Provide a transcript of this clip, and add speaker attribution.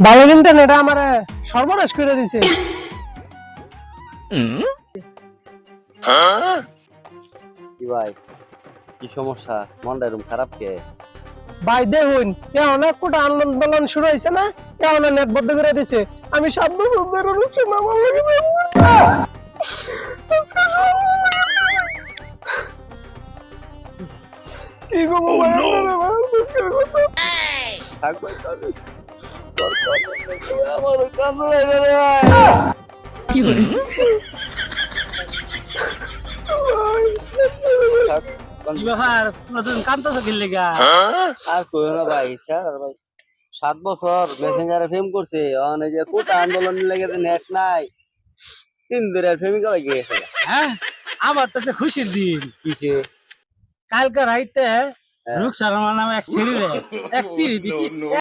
Speaker 1: ভালো ইন্টারনেট আমার সর্বনাশ করে দিছে।
Speaker 2: কি ভাই, কি সমস্যা? মনটা এরকম খারাপ কে?
Speaker 1: ভাই দেখুন, এখন একটা আন্দোলন শুরু হয়েছে না, এখন নেট বন্ধ করে দিছে। আমি 7 বছর ধরে রূপসী মামার লাগে প্রেম করছি। আজকে সর্বনাশ হয়ে গেছে। কি করবো ভাই, আপনারা আমার দুঃখের কথা।
Speaker 2: থাক ভাই, তাহলে আমার কান্না লাগে রে ভাই। থাক,
Speaker 3: কি ব্যাপার নতুন কান্দতেছো কি লেগা?
Speaker 2: আর কইও না ভাই, স্যার আর ভাই 7 বছর মেসেঞ্জারে ফেম করছে, অনেক যে কোটা আন্দোলন লেগে নেট নাই, 3 দিন প্রেমিকা লাগে গেছে।
Speaker 3: হ্যাঁ, আমার তো যে খুশির দিন।
Speaker 2: কিসে?
Speaker 3: কালকে রাইতে
Speaker 2: হ্যাঁ।
Speaker 3: রূপসার নামে এক সিঁড়ি দিছি।